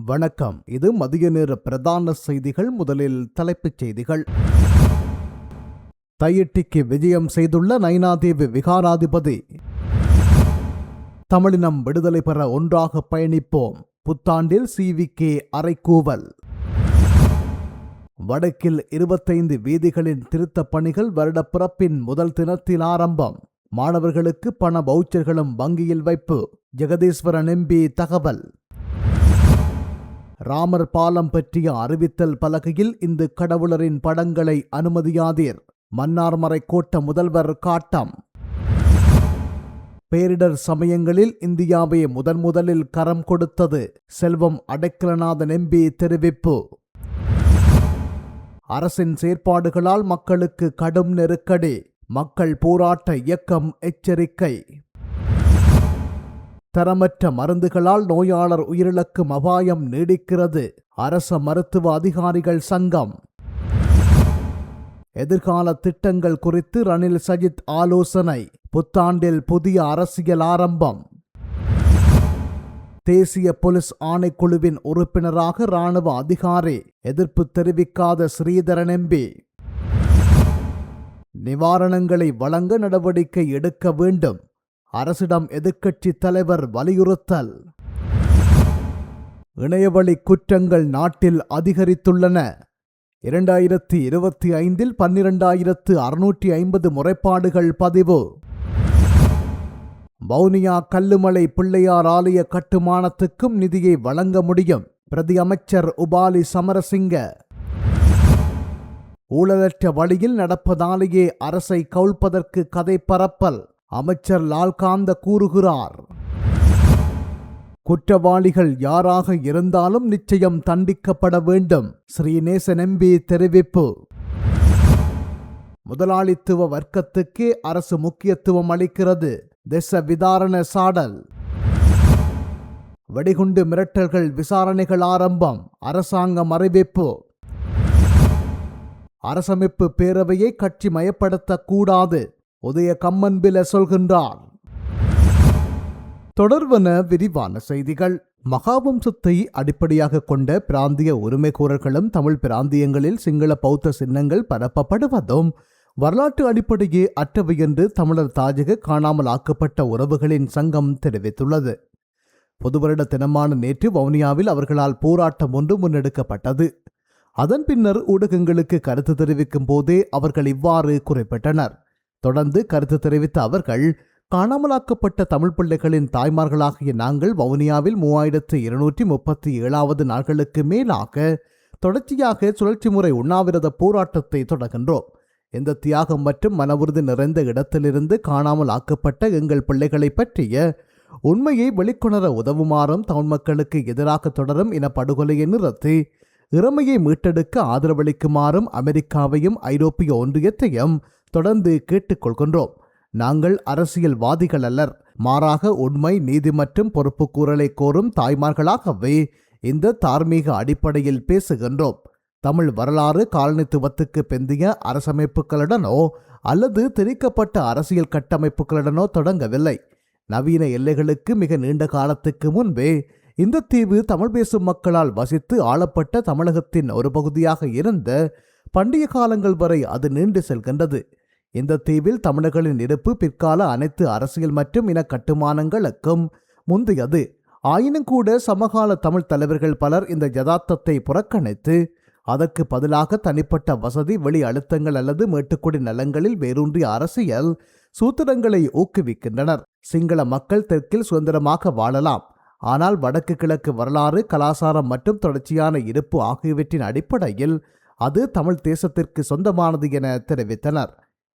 வணக்கம். இது மதிய நேர பிரதான செய்திகள். முதலில் தலைப்புச் செய்திகள். தையிட்டிக்கு விஜயம் செய்துள்ள நைனாதேவி விகாராதிபதி. தமிழினம் விடுதலை பெற ஒன்றாக பயணிப்போம். புத்தாண்டில் CVK அறைகூவல். வடக்கில் 25 வீதிகளின் திருத்தப் பணிகள் வருடப் பிறப்பின் முதல் தினத்தில் ஆரம்பம். மாணவர்களுக்கு பண வவுச்சர்களும் வங்கியில் வைப்பு. ஜெகதீஸ்வரன் MP தகவல். ராமர் பாலம் பற்றிய அறிவித்தல் பலகையில் இந்து கடவுளரின் படங்களை அனுமதியாதீர். மன்னார்மறை கோட்ட முதல்வர் காட்டம். பேரிடர் சமயங்களில் இந்தியாவை முதலில் கரம் கொடுத்தது. செல்வம் அடைக்கலநாதன் MP தெரிவிப்பு. அரசின் செயற்பாடுகளால் மக்களுக்கு கடும் நெருக்கடி. மக்கள் போராட்ட இயக்கம் எச்சரிக்கை. தரமற்ற மருந்துகளால் நோயாளர் உயிரிழக்கும் அபாயம் நீடிக்கிறது. அரச மருத்துவ அதிகாரிகள் சங்கம். எதிர்கால திட்டங்கள் குறித்து ரணில் சஜித் ஆலோசனை. புத்தாண்டில் புதிய அரசியல் ஆரம்பம். தேசிய போலீஸ் ஆணைக்குழுவின் உறுப்பினராக இராணுவ அதிகாரி. எதிர்ப்பு தெரிவிக்காத ஸ்ரீதரன் MP. நிவாரணங்களை வழங்க நடவடிக்கை எடுக்க வேண்டும். அரசிடம் எதிர்க்கட்சி தலைவர் வலியுறுத்தல். இணையவழி குற்றங்கள் நாட்டில் அதிகரித்துள்ளன. 2025 12,650 முறைப்பாடுகள் பதிவு. வவுனியா கல்லுமலை பிள்ளையார் ஆலய கட்டுமானத்துக்கும் நிதியை வழங்க முடியும். பிரதி அமைச்சர் உபாலி சமரசிங்க. ஊழலற்ற வழியில் நடப்பதாலேயே அரசை கவிழ்ப்பதற்கு கதை பரப்பல். அமைச்சர் லால்காந்த கூறுகிறார். குற்றவாளிகள் யாராக இருந்தாலும் நிச்சயம் தண்டிக்கப்பட வேண்டும். ஸ்ரீநேசன் MP தெரிவிப்பு. முதலாளித்துவ வர்க்கத்துக்கே அரசு முக்கியத்துவம் அளிக்கிறது. தேச விதாரண சாடல். வெடிகுண்டு மிரட்டல்கள் விசாரணைகள் ஆரம்பம். அரசாங்கம் அறிவிப்பு. அரசமைப்பு பேரவையை கட்சி மயப்படுத்தக்கூடாது. உதய கம்மன்பில சொல்கின்றார். தொடர்வன விரிவான செய்திகள். மகாவம்சத்தை அடிப்படையாக கொண்ட பிராந்திய உரிமைகோரல்களும் தமிழ் பிராந்தியங்களில் சிங்கள பௌத்த சின்னங்கள் பரப்பப்படுவதும் வரலாற்று அடிப்படையே அற்றவை என்று தமிழர் தாயக காணாமல் ஆக்கப்பட்ட உறவுகளின் சங்கம் தெரிவித்துள்ளது. பொது வருட தினமான நேற்று வவுனியாவில் அவர்களால் போராட்டம் ஒன்று முன்னெடுக்கப்பட்டது. அதன் பின்னர் ஊடகங்களுக்கு கருத்து தெரிவிக்கும் போதே அவர்கள் இவ்வாறு குறிப்பிட்டனர். தொடர்ந்து கருத்து தெரிவித்த அவர்கள், காணாமலாக்கப்பட்ட தமிழ் பிள்ளைகளின் தாய்மார்களாகிய நாங்கள் வவுனியாவில் 3237வது நாட்களுக்கு மேலாக தொடர்ச்சியாக சுழற்சி முறை உண்ணாவிரத போராட்டத்தை தொடர்கின்றோம். இந்த தியாகம் மற்றும் மனவுறுதி நிறைந்த இடத்திலிருந்து காணாமல் ஆக்கப்பட்ட எங்கள் பிள்ளைகளை பற்றிய உண்மையை வெளிக்கொணர உதவுமாறும் தமிழ் மக்களுக்கு எதிராக தொடரும் இனப்படுகொலையை நிறுத்தி இறமையை மீட்டெடுக்க ஆதரவளிக்குமாறும் அமெரிக்காவையும் ஐரோப்பிய ஒன்றியத்தையும் தொடர்ந்து கேட்டுக்கொள்கின்றோம். நாங்கள் அரசியல்வாதிகள் அல்லர். மாறாக உண்மை, நீதி மற்றும் பொறுப்புக்கூறலை கோரும் தாய்மார்களாகவே இந்த தார்மீக அடிப்படையில் பேசுகின்றோம். தமிழ் வரலாறு காலனித்துவத்துக்கு பிந்தைய அரசமைப்புகளுடனோ அல்லது திரிக்கப்பட்ட அரசியல் கட்டமைப்புகளுடனோ தொடங்கவில்லை. நவீன எல்லைகளுக்கு மிக நீண்ட காலத்துக்கு முன்பே இந்த தீவு தமிழ் பேசும் மக்களால் வசித்து ஆளப்பட்ட தமிழகத்தின் ஒரு பகுதியாக இருந்த பண்டைய காலங்கள் வரை அது நீண்டு செல்கின்றது. இந்த தீவில் தமிழர்களின் இருப்பு பிற்கால அனைத்து அரசியல் மற்றும் இன கட்டுமானங்களுக்கும் முந்தையது. ஆயினும் கூட சமகால தமிழ் தலைவர்கள் பலர் இந்த யதார்த்தத்தை புறக்கணித்து அதற்கு பதிலாக தனிப்பட்ட வசதி, வெளி அழுத்தங்கள் அல்லது மேட்டுக்குடி நலங்களில் வேரூன்றிய அரசியல் சூத்திரங்களை ஊக்குவிக்கின்றனர். சிங்கள மக்கள் தெற்கில் சுதந்திரமாக வாழலாம், ஆனால் வடக்கு கிழக்கு வரலாறு, கலாசாரம் மற்றும் தொடர்ச்சியான இருப்பு ஆகியவற்றின் அடிப்படையில் அது தமிழ் தேசத்திற்கு சொந்தமானது என தெரிவித்தனர்.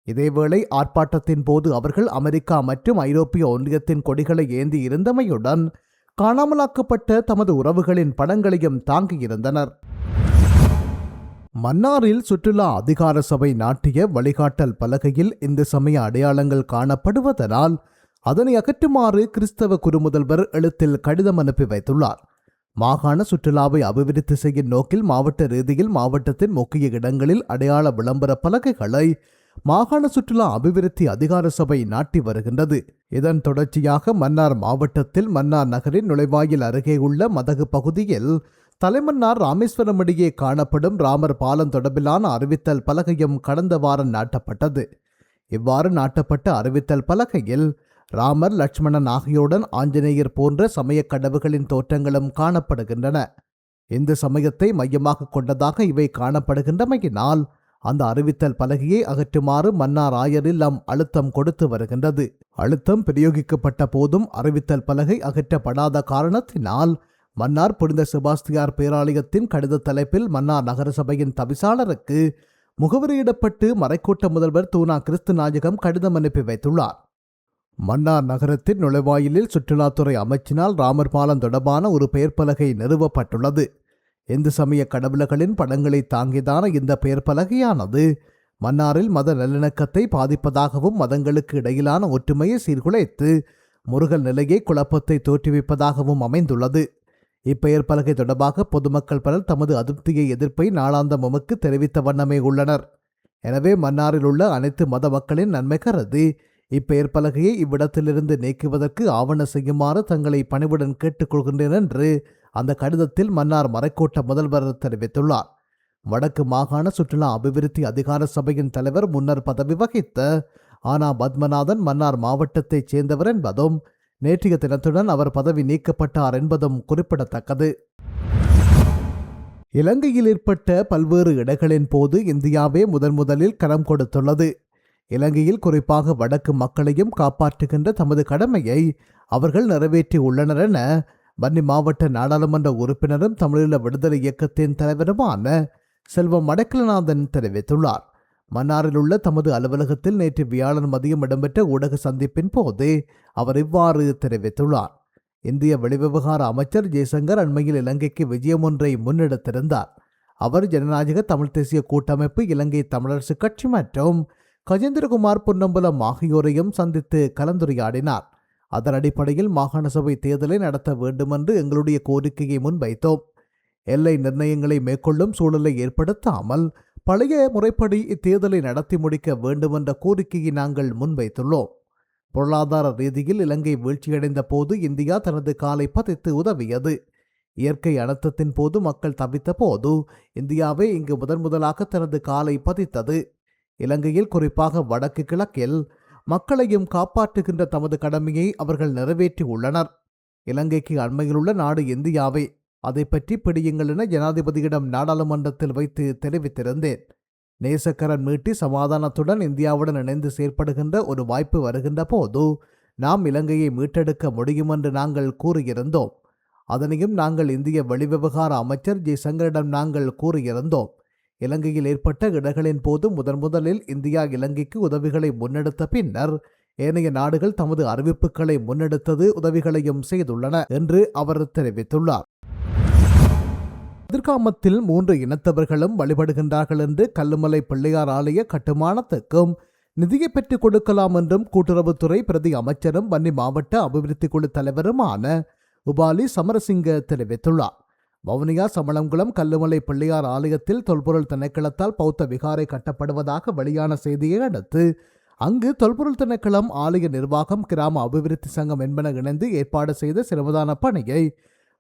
இதேவேளை ஆர்ப்பாட்டத்தின் போது அவர்கள் அமெரிக்கா மற்றும் ஐரோப்பிய ஒன்றியத்தின் கொடிகளை ஏந்தி இருந்தமையுடன் காணாமலாக்கப்பட்ட தமது உறவுகளின் படங்களையும் தாங்கியிருந்தனர். மன்னாரில் சுற்றுலா அதிகார சபை நாட்டிய வழிகாட்டல் பலகையில் இந்து சமய அடையாளங்கள் காணப்படுவதனால் அதனை அகற்றுமாறு கிறிஸ்தவ குருமுதல்வர் எழுத்தில் கடிதம் அனுப்பி வைத்துள்ளார். மாகாண சுற்றுலாவை அபிவிருத்தி செய்யும் நோக்கில் மாவட்ட ரீதியில் மாவட்டத்தின் முக்கிய இடங்களில் அடையாள விளம்பர பலகைகளை மாகாண சுற்றுலா அபிவிருத்தி அதிகார சபை நாட்டி வருகின்றது. இதன் தொடர்ச்சியாக மன்னார் மாவட்டத்தில் மன்னார் நகரின் நுழைவாயில் அருகே உள்ள மதகு பகுதியில் தலைமன்னார் ராமேஸ்வரம் இடையே காணப்படும் ராமர் பாலம் தொடர்பிலான அறிவித்தல் பலகையும் கடந்த வாரம் நாட்டப்பட்டது. இவ்வாறு நாட்டப்பட்ட அறிவித்தல் பலகையில் ராமர், லட்சுமணன் ஆகியோருடன் ஆஞ்சநேயர் போன்ற சமய கடவுகளின் தோற்றங்களும் காணப்படுகின்றன. இந்த சமயத்தை மையமாக கொண்டதாக இவை காணப்படுகின்றமையினால் அந்த அறிவித்தல் பலகையை அகற்றுமாறு மன்னார் ஆயர் இல்லம் அழுத்தம் கொடுத்து வருகின்றது. அழுத்தம் பிரயோகிக்கப்பட்ட போதும் அறிவித்தல் பலகை அகற்றப்படாத காரணத்தினால் மன்னார் புனித செபாஸ்தியார் பேராலயத்தின் கடித தலைப்பில் மன்னார் நகரசபையின் தவிசாளருக்கு முகவரியிடப்பட்டு மறைக்கோட்ட முதல்வர் தூனா கிறிஸ்துநாயகம் கடிதம் அனுப்பி வைத்துள்ளார். மன்னார் நகரத்தின் நுழைவாயிலில் சுற்றுலாத்துறை அமைச்சினால் ராமர் பாலம் தொடர்பான ஒரு பெயர் பலகை நிறுவப்பட்டுள்ளது. இந்து சமய கடவுள்களின் படங்களை தாங்கியதான இந்த பெயர் பலகையானது மன்னாரில் மத நல்லிணக்கத்தை பாதிப்பதாகவும் மதங்களுக்கு இடையிலான ஒற்றுமையை சீர்குலைத்து முருகல் நிலையை குழப்பத்தை தோற்றுவிப்பதாகவும் அமைந்துள்ளது. இப்பெயர் பலகை தொடர்பாக பொதுமக்கள் பலர் தமது அதிருப்தியை எதிர்ப்பை நாளாந்தம் எமக்கு தெரிவித்த வண்ணமே உள்ளனர். எனவே மன்னாரில் உள்ள அனைத்து மத மக்களின் நன்மை கருதி இப்பெயர் பலகையை இவ்விடத்திலிருந்து நீக்குவதற்கு ஆவண செய்யுமாறு தங்களை பணிவுடன் கேட்டுக்கொள்கின்றேன் என்று அந்த கடிதத்தில் மன்னார் மறைக்கோட்ட முதல்வர் தெரிவித்துள்ளார். வடக்கு மாகாண சுற்றுலா அபிவிருத்தி அதிகார சபையின் தலைவர் முன்னர் பதவி வகித்த ஆனா பத்மநாதன் மன்னார் மாவட்டத்தைச் சேர்ந்தவர் என்பதும் நேற்றைய தினத்துடன் அவர் பதவி நீக்கப்பட்டார் என்பதும் குறிப்பிடத்தக்கது. இலங்கையில் ஏற்பட்ட பல்வேறு இடர்களின் போது இந்தியாவே முதலில் கரம் கொடுத்துள்ளது. இலங்கையில் குறிப்பாக வடக்கு மக்களையும் காப்பாற்றுகின்ற தமது கடமையை அவர்கள் நிறைவேற்றி உள்ளனர் என வன்னி மாவட்ட நாடாளுமன்ற உறுப்பினரும் தமிழீழ விடுதலை இயக்கத்தின் தலைவருமான செல்வம் மடக்கலநாதன் தெரிவித்துள்ளார். மன்னாரில் உள்ள தமது அலுவலகத்தில் நேற்று வியாழன் மதியம் இடம்பெற்ற ஊடக சந்திப்பின் போது அவர் இவ்வாறு தெரிவித்துள்ளார். இந்திய வெளிவிவகார அமைச்சர் ஜெய்சங்கர் அண்மையில் இலங்கைக்கு விஜயம் ஒன்றை முன்னெடுத்திருந்தார். அவர் ஜனநாயக தமிழ் தேசிய கூட்டமைப்பு, இலங்கை தமிழரசு கட்சி மற்றும் கஜேந்திரகுமார் பொன்னம்பலம் ஆகியோரையும் சந்தித்து கலந்துரையாடினார். அதன் அடிப்படையில் மாகாண சபை தேர்தலை நடத்த வேண்டுமென்று எங்களுடைய கோரிக்கையை முன்வைத்தோம். எல்லை நிர்ணயங்களை மேற்கொள்ளும் சூழலை ஏற்படுத்தாமல் பழைய முறைப்படி இத்தேர்தலை நடத்தி முடிக்க வேண்டுமென்ற கோரிக்கையை நாங்கள் முன்வைத்துள்ளோம். பொருளாதார ரீதியில் இலங்கை வீழ்ச்சியடைந்த போது இந்தியா தனது காலை பதித்து உதவியது. இயற்கை அனர்த்தத்தின் போது மக்கள் தவித்த போது இந்தியாவே இங்கு முதலாக தனது காலை பதித்தது. இலங்கையில் குறிப்பாக வடக்கு கிழக்கில் மக்களையும் காப்பாற்றுகின்ற தமது கடமையை அவர்கள் நிறைவேற்றி உள்ளனர். இலங்கைக்கு அண்மையிலுள்ள நாடு இந்தியாவே, அதை பற்றி பிடியுங்கள் என ஜனாதிபதியிடம் நாடாளுமன்றத்தில் வைத்து தெரிவித்திருந்தேன். நேசக்கரன் மீட்டி சமாதானத்துடன் இந்தியாவுடன் இணைந்து செயற்படுகின்ற ஒரு வாய்ப்பு வருகின்ற போது நாம் இலங்கையை மீட்டெடுக்க முடியும் என்று நாங்கள் கூறியிருந்தோம். அதனையும் நாங்கள் இந்திய வெளிவிவகார அமைச்சர் ஜெய்சங்கரிடம் நாங்கள் கூறியிருந்தோம். இலங்கையில் ஏற்பட்ட இடர்களின் போது முதலில் இந்தியா இலங்கைக்கு உதவிகளை முன்னெடுத்த பின்னர் ஏனைய நாடுகள் தமது அறிவிப்புகளை முன்னெடுத்தது உதவிகளையும் செய்துள்ளன என்று அவர் தெரிவித்துள்ளார். எதிர்காமத்தில் 3 இனத்தவர்களும் வழிபடுகின்றார்கள் என்று கல்லுமலை பிள்ளையார் ஆலய கட்டுமானத்துக்கும் நிதியை பெற்றுக் கொடுக்கலாம் என்றும் கூட்டுறவுத்துறை பிரதி அமைச்சரும் வன்னி மாவட்ட அபிவிருத்தி குழு தலைவருமான உபாலி சமரசிங்க தெரிவித்துள்ளார். வவுனியா சமளங்குளம் கல்லுமலை பிள்ளையார் ஆலயத்தில் தொல்பொருள் திணைக்களத்தால் பௌத்த விகாரை கட்டப்படுவதாக வெளியான செய்தியை அடுத்து அங்கு தொல்பொருள் திணைக்களம், ஆலய நிர்வாகம், கிராம அபிவிருத்தி சங்கம் என்பன இணைந்து ஏற்பாடு செய்த சிரமதான பணியை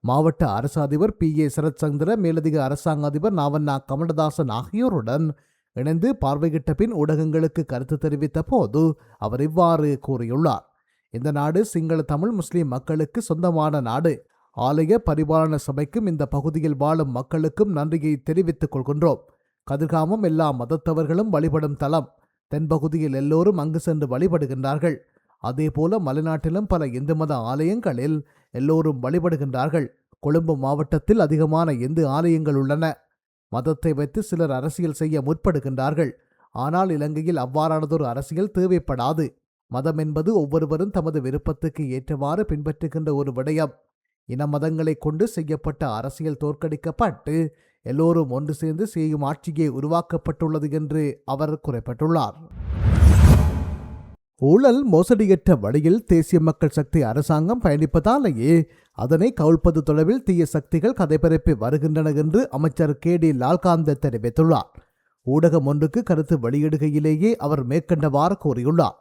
மாவட்ட அரசு அதிபர் PA சரத்சந்திர, மேலதிக அரசாங்க அதிபர் நாவண்ணா கமலதாசன் ஆகியோருடன் இணைந்து பார்வையிட்ட பின் ஊடகங்களுக்கு கருத்து தெரிவித்த போது அவர் இவ்வாறு கூறியுள்ளார். இந்த நாடு சிங்கள தமிழ் முஸ்லிம் மக்களுக்கு சொந்தமான நாடு. ஆலய பரிபாலன சபைக்கும் இந்த பகுதியில் வாழும் மக்களுக்கும் நன்றியை தெரிவித்துக் கொள்கின்றோம். கதிர்காமம் எல்லா மதத்தவர்களும் வழிபடும் தலம். தென்பகுதியில் எல்லோரும் அங்கு சென்று வழிபடுகின்றார்கள். அதேபோல மலைநாட்டிலும் பல இந்து மத ஆலயங்களில் எல்லோரும் வழிபடுகின்றார்கள். கொழும்பு மாவட்டத்தில் அதிகமான இந்து ஆலயங்கள் உள்ளன. மதத்தை வைத்து சிலர் அரசியல் செய்ய முற்படுகின்றார்கள். ஆனால் இலங்கையில் அவ்வாறானதொரு அரசியல் தேவைப்படாது. மதம் என்பது ஒவ்வொருவரும் தமது விருப்பத்துக்கு ஏற்றவாறு பின்பற்றுகின்ற ஒரு விடயம். இன மதங்களை கொண்டு செய்யப்பட்ட அரசியல் தோற்கடிக்கப்பட்டு எல்லோரும் ஒன்று சேர்ந்து செய்யும் ஆட்சியே உருவாக்கப்பட்டுள்ளது என்று அவர் குறிப்பிட்டுள்ளார். ஊழல் மோசடியற்ற வழியில் தேசிய மக்கள் சக்தி அரசாங்கம் பயணிப்பதாலேயே அதனை கவிழ்ப்பது தொடர்பில் தீய சக்திகள் கதைபரப்பி வருகின்றன என்று அமைச்சர் KD லால்காந்த தெரிவித்துள்ளார். ஊடகம் ஒன்றுக்கு கருத்து வெளியிடுகையிலேயே அவர் மேற்கண்டவாறு கூறியுள்ளார்.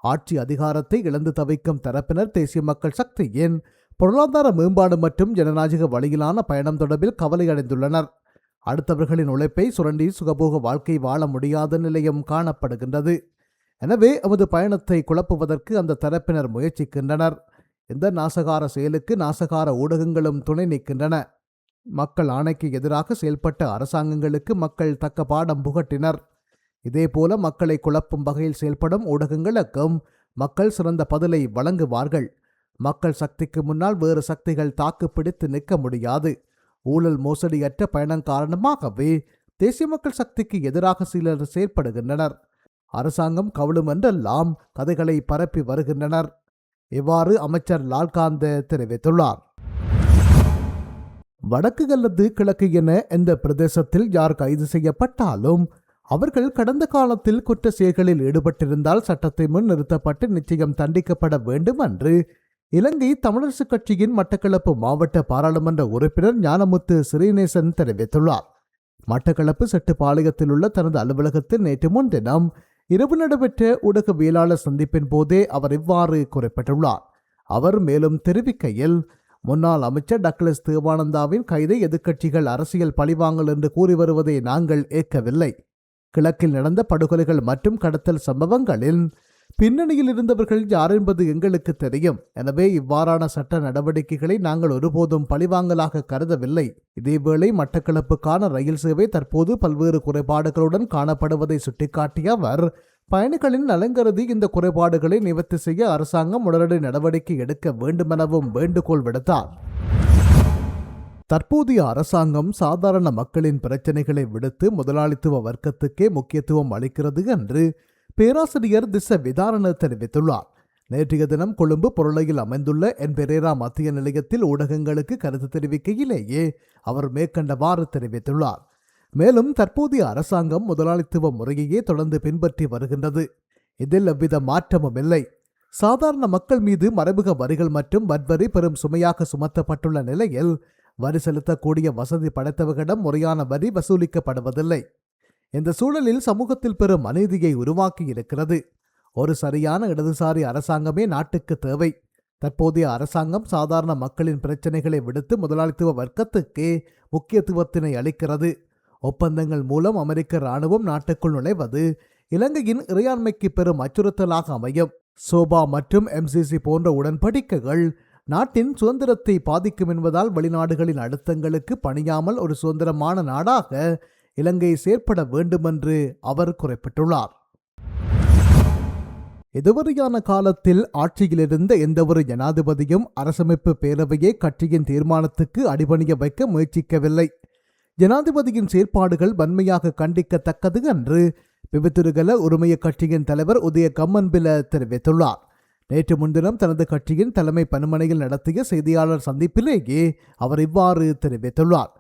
ஆட்சி அதிகாரத்தை இழந்து தவிக்கும் தரப்பினர் தேசிய மக்கள் சக்தியின் பொருளாதார மேம்பாடு மற்றும் ஜனநாயக வழியிலான பயணம் தொடர்பில் கவலையடைந்துள்ளனர். அடுத்தவர்களின் உழைப்பை சுரண்டி சுகபோக வாழ்க்கை வாழ முடியாத நிலையும் காணப்படுகின்றது. எனவே எமது பயணத்தை குழப்புவதற்கு அந்த தரப்பினர் முயற்சிக்கின்றனர். இந்த நாசகார செயலுக்கு நாசகார ஊடகங்களும் துணை நிற்கின்றன. மக்கள் ஆணைக்கு எதிராக செயல்பட்ட அரசாங்கங்களுக்கு மக்கள் தக்க பாடம் புகட்டினர். இதேபோல மக்களை குழப்பும் வகையில் செயல்படும் ஊடகங்களுக்கும் மக்கள் சிறந்த பதிலை வழங்குவார்கள். மக்கள் சக்திக்கு முன்னால் வேறு சக்திகள் தாக்கு பிடித்து நிற்க முடியாது. ஊழல் மோசடியற்ற பயணம் காரணமாகவே தேசிய மக்கள் சக்திக்கு எதிராக சிலர் செயற்படுகின்றனர். அரசாங்கம் கவிழும் என்றெல்லாம் கதைகளை பரப்பி வருகின்றனர். இவ்வாறு அமைச்சர் லால்காந்த தெரிவித்துள்ளார். வடக்கு அல்லது கிழக்கு என எந்த பிரதேசத்தில் யார் கைது செய்யப்பட்டாலும் அவர்கள் கடந்த காலத்தில் குற்ற செயல்களில் ஈடுபட்டிருந்தால் சட்டத்தை முன் நிறுத்தப்பட்டு நிச்சயம் தண்டிக்கப்பட வேண்டும் என்று இலங்கை தமிழரசு கட்சியின் மட்டக்களப்பு மாவட்ட பாராளுமன்ற உறுப்பினர் ஞானமுத்து ஸ்ரீநேசன் தெரிவித்துள்ளார். மட்டக்களப்பு செட்டுப்பாளையத்தில் உள்ள தனது அலுவலகத்தில் நேற்று முன்தினம் இரவு நடைபெற்ற ஊடகவியலாளர் சந்திப்பின் போதே அவர் இவ்வாறு குறிப்பிட்டுள்ளார். அவர் மேலும் தெரிவிக்கையில், முன்னாள் அமைச்சர் டக்ளஸ் தேவானந்தாவின் கைதை எதிர்க்கட்சிகள் அரசியல் பழிவாங்கல் என்று கூறி வருவதை நாங்கள் ஏற்கவில்லை. கிழக்கில் நடந்த படுகொலைகள் மற்றும் கடத்தல் சம்பவங்களில் பின்னணியில் இருந்தவர்கள் யார் என்பது எங்களுக்கு தெரியும். எனவே இவ்வாறான சட்ட நடவடிக்கைகளை நாங்கள் ஒருபோதும் பழிவாங்கலாக கருதவில்லை. இதேவேளை மட்டக்களப்புக்கான ரயில் சேவை தற்போது பல்வேறு குறைபாடுகளுடன் காணப்படுவதை சுட்டிக்காட்டிய அவர், பயணிகளின் நலங்கருதி இந்த குறைபாடுகளை நிவர்த்தி செய்ய அரசாங்கம் உடனடி நடவடிக்கை எடுக்க வேண்டுமெனவும் வேண்டுகோள் விடுத்தார். தற்போதைய அரசாங்கம் சாதாரண மக்களின் பிரச்சினைகளை விடுத்து முதலாளித்துவ வர்க்கத்துக்கே முக்கியத்துவம் அளிக்கிறது என்று பேராசிரியர் திஸ்ஸ விதாரண தெரிவித்துள்ளார். நேற்றைய தினம் கொழும்பு பொருளையில் அமைந்துள்ள என் பெரேரா மத்திய நிலையத்தில் ஊடகங்களுக்கு கருத்து தெரிவிக்கையிலேயே அவர் மேற்கண்டவாறு தெரிவித்துள்ளார். மேலும் தற்போதைய அரசாங்கம் முதலாளித்துவ முறையையே தொடர்ந்து பின்பற்றி வருகின்றது. இதில் எவ்வித மாற்றமும் இல்லை. சாதாரண மக்கள் மீது மறைமுக வரிகள் மற்றும் வட்வரி பெரும் சுமையாக சுமத்தப்பட்டுள்ள நிலையில் வரி செலுத்தக்கூடிய வசதி படைத்தவர்களிடம் முறையான வரி வசூலிக்கப்படுவதில்லை. இந்த சூழலில் சமூகத்தில் பெரும் அநீதியை உருவாக்கி இருக்கிறது. ஒரு சரியான இடதுசாரி அரசாங்கமே நாட்டுக்கு தேவை. தற்போதைய அரசாங்கம் சாதாரண மக்களின் பிரச்சனைகளை விடுத்து முதலாளித்துவ வர்க்கத்துக்கே முக்கியத்துவத்தினை அளிக்கிறது. ஒப்பந்தங்கள் மூலம் அமெரிக்க இராணுவம் நாட்டுக்குள் நுழைவது இலங்கையின் இறையாண்மைக்கு பெரும் அச்சுறுத்தலாக அமையும். சோபா மற்றும் MCC போன்ற உடன்படிக்கைகள் நாட்டின் சுதந்திரத்தை பாதிக்கும் என்பதால் வெளிநாடுகளின் அழுத்தங்களுக்கு பணியாமல் ஒரு சுதந்திரமான நாடாக இலங்கை செயற்பட வேண்டுமென்று அவர் குறிப்பிட்டுள்ளார். இதுவரையான காலத்தில் ஆட்சியிலிருந்த எந்தவொரு ஜனாதிபதியும் அரசமைப்பு பேரவையை கட்சியின் தீர்மானத்துக்கு அடிபணிய வைக்க முயற்சிக்கவில்லை. ஜனாதிபதியின் செயற்பாடுகள் வன்மையாக கண்டிக்கத்தக்கது என்று விவித்துருகல உரிமைய கட்சியின் தலைவர் உதய கம்மன்பில தெரிவித்துள்ளார். நேற்று முன்தினம் தனது கட்சியின் தலைமை பணிமனையில் நடத்திய செய்தியாளர் சந்திப்பிலேயே அவர் இவ்வாறு தெரிவித்துள்ளார்.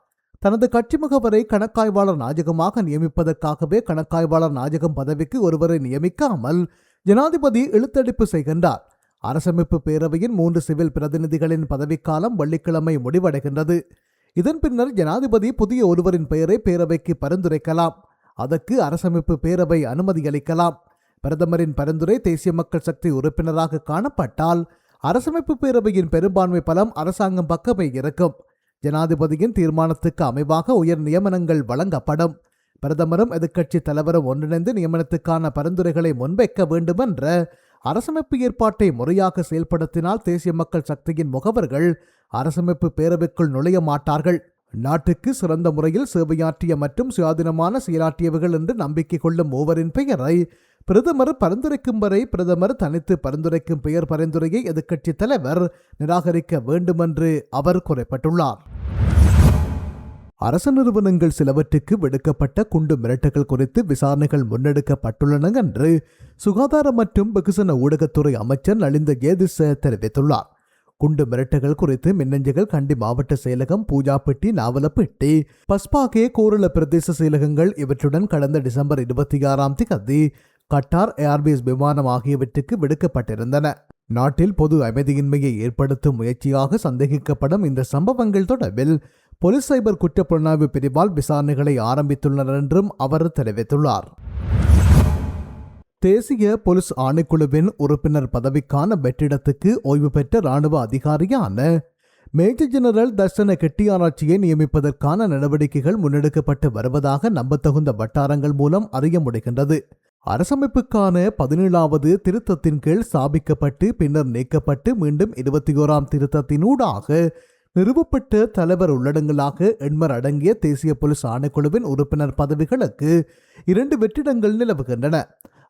தனது கட்சி முகவரை கணக்காய்வாளர் நாயகமாக நியமிப்பதற்காகவே கணக்காய்வாளர் நாயகம் பதவிக்கு ஒருவரை நியமிக்காமல் ஜனாதிபதி இழுத்தடிப்பு செய்கின்றார். அரசமைப்பு பேரவையின் 3 சிவில் பிரதிநிதிகளின் பதவிக்காலம் வெள்ளிக்கிழமை முடிவடைகின்றது. இதன் பின்னர் ஜனாதிபதி புதிய ஒருவரின் பெயரை பேரவைக்கு பரிந்துரைக்கலாம். அதற்கு அரசமைப்பு பேரவை அனுமதியளிக்கலாம். பிரதமரின் பரிந்துரை தேசிய மக்கள் சக்தி உறுப்பினராக காணப்பட்டால் அரசமைப்பு பேரவையின் பெரும்பான்மை பலம் அரசாங்கம் பக்கமே இருக்கும். ஜனாதிபதியின் தீர்மானத்துக்கு அமைவாக உயர் நியமனங்கள் வழங்கப்படும். பிரதமரும் எதிர்க்கட்சி தலைவரும் ஒன்றிணைந்து நியமனத்துக்கான பரிந்துரைகளை முன்வைக்க வேண்டுமென்ற அரசமைப்பு ஏற்பாட்டை முறையாக செயல்படுத்தினால் தேசிய மக்கள் சக்தியின் முகவர்கள் அரசமைப்பு பேரவைக்குள் நுழைய மாட்டார்கள். நாட்டுக்கு சிறந்த முறையில் சேவையாற்றிய மற்றும் சுயாதீனமான செயலாற்றியவர்கள் என்று நம்பிக்கை கொள்ளும் மூவரின் பெயரை பிரதமர் பரிந்துரைக்கும் வரை பிரதமர் தனித்து பரிந்துரைக்கும் பெயர் பரிந்துரையை எதிர்க்கட்சி தலைவர் நிராகரிக்க வேண்டுமென்று அவர் குறிப்பிட்டுள்ளார். அரசு நிறுவனங்கள் சிலவற்றுக்கு விடுக்கப்பட்ட குண்டு மிரட்டுகள் குறித்து விசாரணைகள் முன்னெடுக்கப்பட்டுள்ளன என்று சுகாதார மற்றும் வெகுசன ஊடகத்துறை அமைச்சர் நலிந்த ஜேதிச தெரிவித்துள்ளார். குண்டு மிரட்டுகள் குறித்து மின்னஞ்சல்கள் கண்டி மாவட்ட செயலகம், பூஜாப்பட்டி, நாவலப்பட்டி, பஸ்பாகே, கோரள பிரதேச செயலகங்கள் இவற்றுடன் கடந்த டிசம்பர் 26 கட்டார் ஏர்வேஸ் விமானம் ஆகியவற்றுக்கு விடுக்கப்பட்டிருந்தன. நாட்டில் பொது அமைதியின்மையை ஏற்படுத்தும் முயற்சியாக சந்தேகிக்கப்படும் இந்த சம்பவங்கள் தொடர்பில் போலீஸ் சைபர் குற்றப்புலனாய்வு பிரிவால் விசாரணைகளை ஆரம்பித்துள்ளனர் என்றும் அவர் தெரிவித்துள்ளார். தேசிய போலீஸ் ஆணைக்குழுவின் உறுப்பினர் பதவிக்கான வெற்றிடத்துக்கு ஓய்வு பெற்ற இராணுவ அதிகாரியான மேஜர் ஜெனரல் தர்சன கெட்டியாராய்ச்சியை நியமிப்பதற்கான நடவடிக்கைகள் முன்னெடுக்கப்பட்டு வருவதாக நம்பத்தகுந்த வட்டாரங்கள் மூலம் அறிய முடிகின்றது. அரசமைப்புக்கான 17வது திருத்தத்தின் கீழ் ஸ்தாபிக்கப்பட்டு பின்னர் நீக்கப்பட்டு மீண்டும் 21ஆம் திருத்தத்தினூடாக நிறுவப்பட்ட தலைவர் உள்ளடங்களாக 80 அடங்கிய தேசிய போலீஸ் ஆணைக்குழுவின் உறுப்பினர் பதவிகளுக்கு 2 வெற்றிடங்கள் நிலவுகின்றன.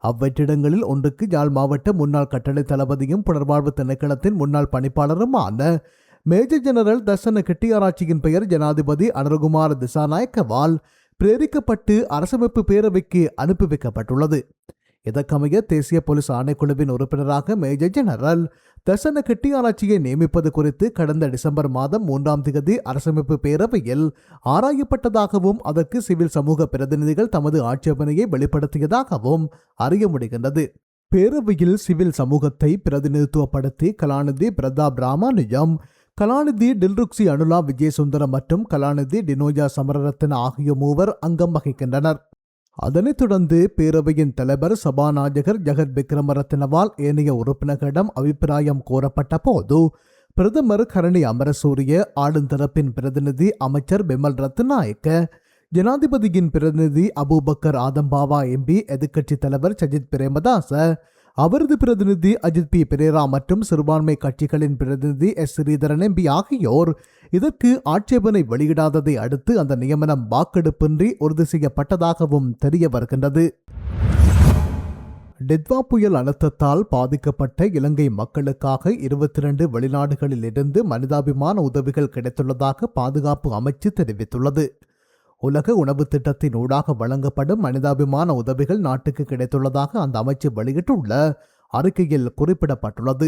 அவ்வெற்றிடங்களில் ஒன்றுக்கு யாழ் மாவட்ட முன்னாள் கட்டளை தளபதியும் புனர்வாழ்வு திணைக்களத்தின் முன்னாள் பணிப்பாளருமான மேஜர் ஜெனரல் தர்சன கெட்டியாராய்ச்சியின் பெயர் ஜனாதிபதி அனுரகுமார திசாநாயக்கவால் பிரேரிக்கப்பட்டு அரசமைப்பு பேரவைக்கு அனுப்பி வைக்கப்பட்டுள்ளது. இதற்கமைய தேசிய போலீஸ் ஆணைக்குழுவின் உறுப்பினராக மேஜர் ஜெனரல் தர்சன கெட்டியாராய்ச்சியை நியமிப்பது குறித்து கடந்த டிசம்பர் மாதம் 3ஆம் தேதி அரசமைப்பு பேரவையில் ஆராயப்பட்டதாகவும் அதற்கு சிவில் சமூக பிரதிநிதிகள் தமது ஆட்சேபனையை வெளிப்படுத்தியதாகவும் அறிய முடிகின்றது. பேரவையில் சிவில் சமூகத்தை பிரதிநிதித்துவப்படுத்தி கலாநிதி பிரதாப் ராமானுஜம், கலாநிதி டில்ருக்சி அனுலா விஜயசுந்தரம் மற்றும் கலாநிதி டினோஜா சமரரத்ன ஆகிய மூவர் அங்கம் வகிக்கின்றனர். அதனைத் தொடர்ந்து பேரவையின் தலைவர் சபாநாயகர் ஜெகத் விக்ரமரத்னவால் ஏனைய உறுப்பினர்களிடம் அபிப்பிராயம் கோரப்பட்ட போது பிரதமர் கரணி அமரசூரிய, ஆளுந்தரப்பின் பிரதிநிதி அமைச்சர் பிமல் ரத்நாயக்க, ஜனாதிபதியின் பிரதிநிதி அபூபக்கர் ஆதம்பாவா எம்பி, எதிர்க்கட்சித் தலைவர் சஜித் பிரேமதாச, அவரது பிரதிநிதி அஜித் பி பெரேரா மற்றும் சிறுபான்மை கட்சிகளின் பிரதிநிதி எஸ் ஸ்ரீதரன் எம்பி ஆகியோர் இதற்கு ஆட்சேபனை வெளியிடாததை அடுத்து அந்த நியமனம் வாக்கெடுப்பின்றி உறுதி செய்யப்பட்டதாகவும் தெரிய வருகின்றது. டித்வா புயல் அனர்த்தத்தால் பாதிக்கப்பட்ட இலங்கை மக்களுக்காக 22 வெளிநாடுகளில் இருந்து மனிதாபிமான உதவிகள் கிடைத்துள்ளதாக பாதுகாப்பு அமைச்சு தெரிவித்துள்ளது. உலக உணவு திட்டத்தின் ஊடாக வழங்கப்படும் மனிதாபிமான உதவிகள் நாட்டுக்கு கிடைத்துள்ளதாக அந்த அமைச்சு வெளியிட்டுள்ள அறிக்கையில் குறிப்பிடப்பட்டுள்ளது.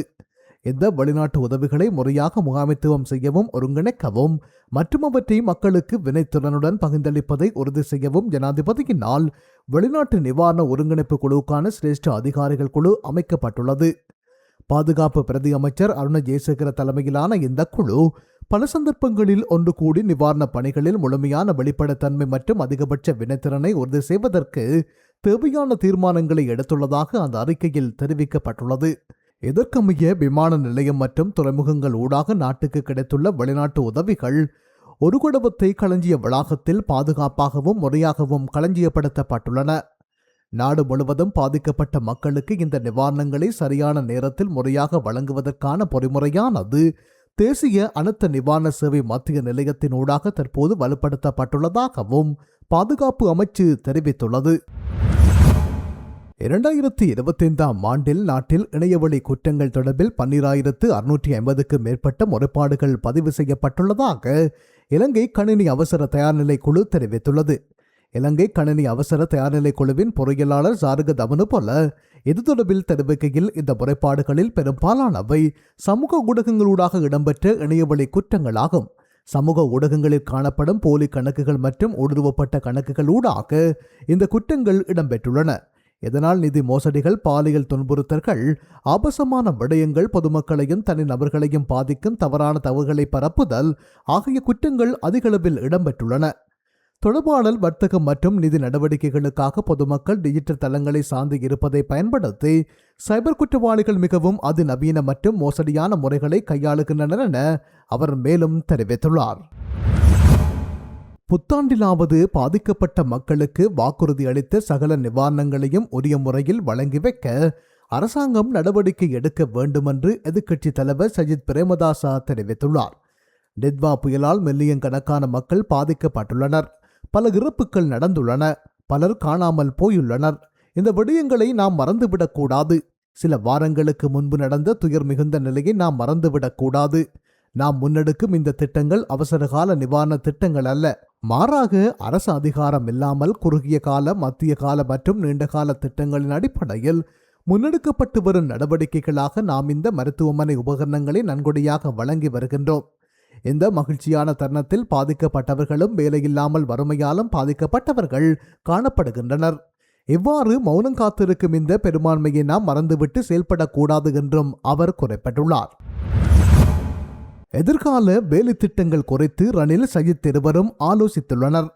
இந்த வெளிநாட்டு உதவிகளை முறையாக முகாமைத்துவம் செய்யவும் ஒருங்கிணைக்கவும் மற்றும் அவற்றை மக்களுக்கு வினைத்திறனுடன் பகிர்ந்தளிப்பதை உறுதி செய்யவும் ஜனாதிபதியினால் வெளிநாட்டு நிவாரண ஒருங்கிணைப்பு குழுவுக்கான சிரேஷ்ட அதிகாரிகள் குழு அமைக்கப்பட்டுள்ளது. பாதுகாப்பு பிரதி அமைச்சர் அருண ஜெயசேகர தலைமையிலான இந்த குழு பல சந்தர்ப்பங்களில் ஒன்று கூடி நிவாரணப் பணிகளில் முழுமையான வெளிப்படைத்தன்மை மற்றும் அதிகபட்ச வினைத்திறனை உறுதி செய்வதற்கு தேவையான தீர்மானங்களை எடுத்துள்ளதாக அந்த அறிக்கையில் தெரிவிக்கப்பட்டுள்ளது. இதற்கமைய விமான நிலையம் மற்றும் துறைமுகங்கள் ஊடாக நாட்டுக்கு கிடைத்துள்ள வெளிநாட்டு உதவிகள் ஒரு குடவத்தை களஞ்சிய வளாகத்தில் பாதுகாப்பாகவும் முறையாகவும் களஞ்சியப்படுத்தப்பட்டுள்ளன. நாடு முழுவதும் பாதிக்கப்பட்ட மக்களுக்கு இந்த நிவாரணங்களை சரியான நேரத்தில் முறையாக வழங்குவதற்கான பொறிமுறையானது தேசிய அனர்த்த நிவாரண சேவை மத்திய நிலையத்தின் ஊடாக தற்போது வலுப்படுத்தப்பட்டுள்ளதாகவும் பாதுகாப்பு அமைச்சு தெரிவித்துள்ளது. 2025ஆம் ஆண்டில் நாட்டில் இணையவழி குற்றங்கள் தொடர்பில் 12,650க்கு மேற்பட்ட முறைப்பாடுகள் பதிவு செய்யப்பட்டுள்ளதாக இலங்கை கணினி அவசர தயார்நிலை குழு தெரிவித்துள்ளது. இலங்கை கணினி அவசர தயார்நிலை குழுவின் பொறியியலாளர் சாருக தமனுபொல இது தொடர்பில் தெரிவிக்கையில், இந்த முறைப்பாடுகளில் பெரும்பாலானவை சமூக ஊடகங்களூடாக இடம்பெற்ற இணையவழி குற்றங்களாகும். சமூக ஊடகங்களில் காணப்படும் போலி கணக்குகள் மற்றும் ஊடுருவப்பட்ட கணக்குகள் ஊடாக இந்த குற்றங்கள் இடம்பெற்றுள்ளன. இதனால் நிதி மோசடிகள், பாலியல் துன்புறுத்தல்கள், ஆபாசமான விடயங்கள், பொதுமக்களையும் தனிநபர்களையும் பாதிக்கும் தவறான தகவல்களை பரப்புதல் ஆகிய குற்றங்கள் அதிகளவில் இடம்பெற்றுள்ளன. தொடர்பாடல், வர்த்தகம் மற்றும் நிதி நடவடிக்கைகளுக்காக பொதுமக்கள் டிஜிட்டல் தளங்களை சார்ந்து இருப்பதை பயன்படுத்தி சைபர் குற்றவாளிகள் மிகவும் அதிநவீன மற்றும் மோசடியான முறைகளை கையாளுகின்றனர் என அவர் மேலும் தெரிவித்துள்ளார். புத்தாண்டிலாவது பாதிக்கப்பட்ட மக்களுக்கு வாக்குறுதி அளித்த சகல நிவாரணங்களையும் உரிய முறையில் வழங்கி வைக்க அரசாங்கம் நடவடிக்கை எடுக்க வேண்டுமென்று எதிர்க்கட்சித் தலைவர் சஜித் பிரேமதாசா தெரிவித்துள்ளார். டித்வா புயலால் மில்லியன் கணக்கான மக்கள் பாதிக்கப்பட்டுள்ளனர். பல இறப்புகள் நடந்துள்ளன. பலர் காணாமல் போயுள்ளனர். இந்த விடயங்களை நாம் மறந்துவிடக்கூடாது. சில வாரங்களுக்கு முன்பு நடந்த துயர் மிகுந்த நிலையை நாம் மறந்துவிடக்கூடாது. நாம் முன்னெடுக்கும் இந்த திட்டங்கள் அவசரகால நிவாரண திட்டங்கள் அல்ல. மாறாக அரசு அதிகாரம் இல்லாமல் குறுகிய கால, மத்திய கால மற்றும் நீண்டகால திட்டங்களின் அடிப்படையில் முன்னெடுக்கப்பட்டு வரும் நடவடிக்கைகளாக நாம் இந்த மருத்துவமனை உபகரணங்களை நன்கொடையாக வழங்கி வருகின்றோம். இந்த மகிழ்ச்சியான தருணத்தில் பாதிக்கப்பட்டவர்களும் வேலையில்லாமல் வறுமையாலும் பாதிக்கப்பட்டவர்கள் காணப்படுகின்றனர். இவ்வாறு மௌனம் காத்திருக்கும் இந்த பெரும்பான்மையை நாம் மறந்துவிட்டு செயல்படக்கூடாது என்றும் அவர் குறிப்பிட்டுள்ளார். எதிர்கால வேலை திட்டங்கள் குறித்து ரணில் சஜித் இருவரும் ஆலோசித்துள்ளனர்.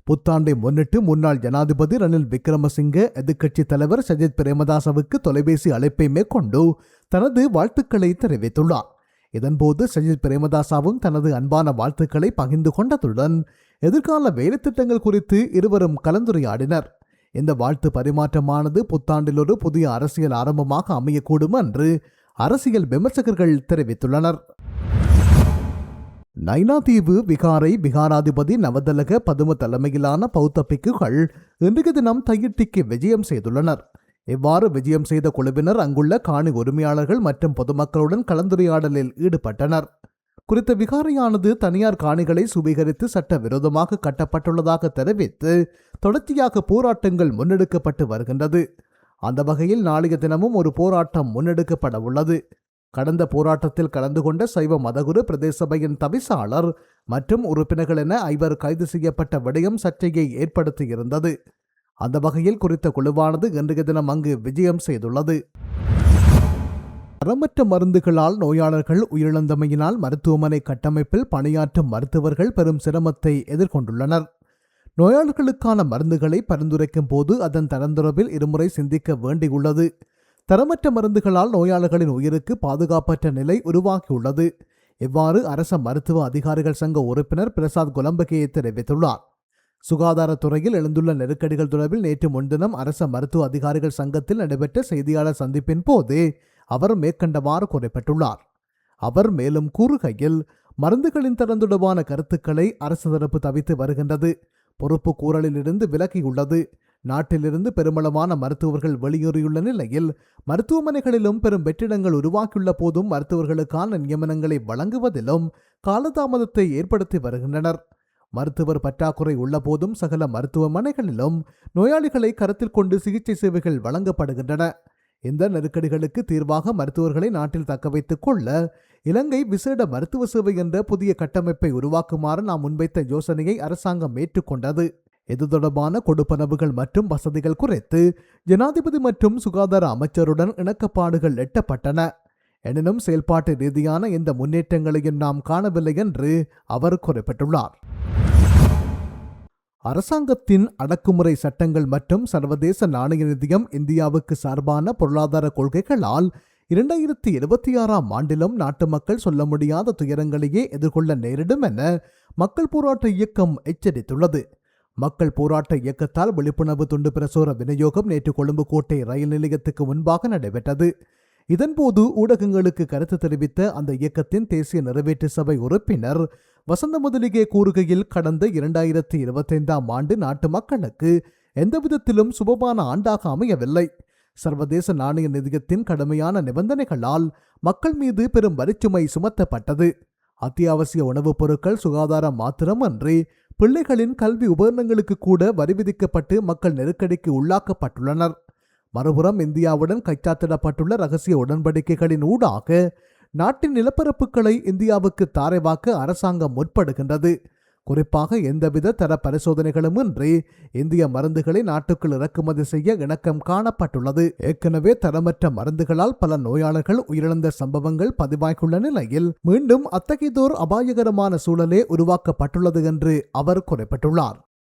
புத்தாண்டை முன்னிட்டு முன்னாள் ஜனாதிபதி ரணில் விக்ரமசிங்க எதிர்க்கட்சி தலைவர் சஜித் பிரேமதாசவுக்கு தொலைபேசி அழைப்பை மேற்கொண்டு தனது வாழ்த்துக்களை தெரிவித்துள்ளார். இதன்போது சஜித் பிரேமதாசாவும் தனது அன்பான வாழ்த்துக்களை பகிர்ந்து கொண்டதுடன் எதிர்கால வேலை திட்டங்கள் குறித்து இருவரும் கலந்துரையாடினர். இந்த வாழ்த்து பரிமாற்றமானது புத்தாண்டில் ஒரு புதிய அரசியல் ஆரம்பமாக அமையக்கூடும் என்று அரசியல் விமர்சகர்கள் தெரிவித்துள்ளனர். நைனாதீவு விகாரை விகாராதிபதி நவதலக பதும தலைமையிலான பௌத்த பிக்குகள் இன்றைய தினம் தையிட்டிக்கு விஜயம் செய்துள்ளனர். இவ்வாறு விஜயம் செய்த குழுவினர் அங்குள்ள காணி உரிமையாளர்கள் மற்றும் பொதுமக்களுடன் கலந்துரையாடலில் ஈடுபட்டனர். குறித்த விகாரையானது தனியார் காணிகளை சுவீகரித்து சட்டவிரோதமாக கட்டப்பட்டுள்ளதாக தெரிவித்து தொடர்ச்சியாக போராட்டங்கள் முன்னெடுக்கப்பட்டு வருகின்றது. அந்த வகையில் நாளைய தினமும் ஒரு போராட்டம் முன்னெடுக்கப்பட உள்ளது. கடந்த போராட்டத்தில் கலந்து கொண்ட சைவ மதகுரு பிரதேச சபையின் தவிசாளர் மற்றும் உறுப்பினர்கள் என 5 கைது செய்யப்பட்ட விடயம் சர்ச்சையை ஏற்படுத்தியிருந்தது. அந்த வகையில் குறித்த குழுவானது இன்றைய தினம் அங்கு விஜயம் செய்துள்ளது. தரமற்ற மருந்துகளால் நோயாளர்கள் உயிரிழந்தமையினால் மருத்துவமனை கட்டமைப்பில் பணியாற்றும் மருத்துவர்கள் பெரும் சிரமத்தை எதிர்கொண்டுள்ளனர். நோயாளர்களுக்கான மருந்துகளை பரிந்துரைக்கும் போது அதன் தரந்துறவில் இருமுறை சிந்திக்க வேண்டியுள்ளது. தரமற்ற மருந்துகளால் நோயாளர்களின் உயிருக்கு பாதுகாப்பற்ற நிலை உருவாகியுள்ளது. இவ்வாறு அரச மருத்துவ அதிகாரிகள் சங்க உறுப்பினர் பிரசாத் கொலம்பகே தெரிவித்துள்ளார். சுகாதாரத்துறையில் எழுந்துள்ள நெருக்கடிகள் தொடர்பில் நேற்று முன்தினம் அரச மருத்துவ அதிகாரிகள் சங்கத்தில் நடைபெற்ற செய்தியாளர் சந்திப்பின் போது அவர் மேற்கண்டவாறு குறிப்பிட்டுள்ளார். அவர் மேலும் கூறுகையில், மருந்துகளின் தரம் தொடர்பான கருத்துக்களை அரசு தரப்பு தவித்து வருகின்றது. பொறுப்பு கூறலில் இருந்து விலகியுள்ளது. நாட்டிலிருந்து பெருமளவான மருத்துவர்கள் வெளியேறியுள்ள நிலையில் மருத்துவமனைகளிலும் பெரும் வெற்றிடங்கள் உருவாக்கியுள்ள போதும் மருத்துவர்களுக்கான நியமனங்களை வழங்குவதிலும் காலதாமதத்தை ஏற்படுத்தி வருகின்றனர். மருத்துவர் பற்றாக்குறை உள்ள போதும் சகல மருத்துவமனைகளிலும் நோயாளிகளை கருத்தில் கொண்டு சிகிச்சை சேவைகள் வழங்கப்படுகின்றன. இந்த நெருக்கடிகளுக்கு தீர்வாக மருத்துவர்களை நாட்டில் தக்கவைத்துக் கொள்ள இலங்கை விசேட மருத்துவ சேவை என்ற புதிய கட்டமைப்பை உருவாக்குமாறு நாம் முன்வைத்த யோசனையை அரசாங்கம் ஏற்றுக்கொண்டது. இது தொடர்பான கொடுப்பனவுகள் மற்றும் வசதிகள் குறித்து ஜனாதிபதி மற்றும் சுகாதார அமைச்சருடன் இணக்கப்பாடுகள் எட்டப்பட்டன. எனினும் செயல்பாட்டு ரீதியான இந்த முன்னேற்றங்களையும் நாம் காணவில்லை என்று அவர் குறிப்பிட்டுள்ளார். அரசாங்கத்தின் அடக்குமுறை சட்டங்கள் மற்றும் சர்வதேச நாணய நிதியம் இந்தியாவுக்கு சார்பான பொருளாதார கொள்கைகளால் 2026ஆம் ஆண்டிலும் நாட்டு மக்கள் சொல்ல முடியாத துயரங்களையே எதிர்கொள்ள நேரிடும் என மக்கள் போராட்ட இயக்கம் எச்சரித்துள்ளது. மக்கள் போராட்ட இயக்கத்தால் விழிப்புணர்வு துண்டு பிரசுர விநியோகம் நேற்று கொழும்பு கோட்டை ரயில் நிலையத்துக்கு முன்பாக நடைபெற்றது. இதன்போது ஊடகங்களுக்கு கருத்து தெரிவித்த அந்த இயக்கத்தின் தேசிய நிறைவேற்று சபை உறுப்பினர் வசந்த முதலிகே கூறுகையில், கடந்த 2025ஆம் ஆண்டு நாட்டு மக்களுக்கு எந்தவிதத்திலும் சுபமான ஆண்டாக அமையவில்லை. சர்வதேச நாணய நிதியத்தின் கடுமையான நிபந்தனைகளால் மக்கள் மீது பெரும் வரிச்சுமை சுமத்தப்பட்டது. அத்தியாவசிய உணவுப் பொருட்கள், சுகாதாரம் மாத்திரமன்றி பிள்ளைகளின் கல்வி உபகரணங்களுக்கு கூட வரி விதிக்கப்பட்டு மக்கள் நெருக்கடிக்கு உள்ளாக்கப்பட்டுள்ளனர். மறுபுறம் இந்தியாவுடன் கைச்சாத்திடப்பட்டுள்ள ரகசிய உடன்படிக்கைகளின் ஊடாக நாட்டின் நிலப்பரப்புகளை இந்தியாவுக்கு தாரைவாக்க அரசாங்கம் முற்படுகின்றது. குறிப்பாக எந்தவித தர பரிசோதனைகளும் இன்றி இந்திய மருந்துகளை நாட்டுக்குள் இறக்குமதி செய்ய இணக்கம் காணப்பட்டுள்ளது. ஏற்கனவே தரமற்ற மருந்துகளால் பல நோயாளர்கள் உயிரிழந்த சம்பவங்கள் பதிவாகியுள்ள நிலையில் மீண்டும் அத்தகையதோர் அபாயகரமான சூழலே உருவாக்கப்பட்டுள்ளது என்று அவர் குறிப்பிட்டுள்ளார்.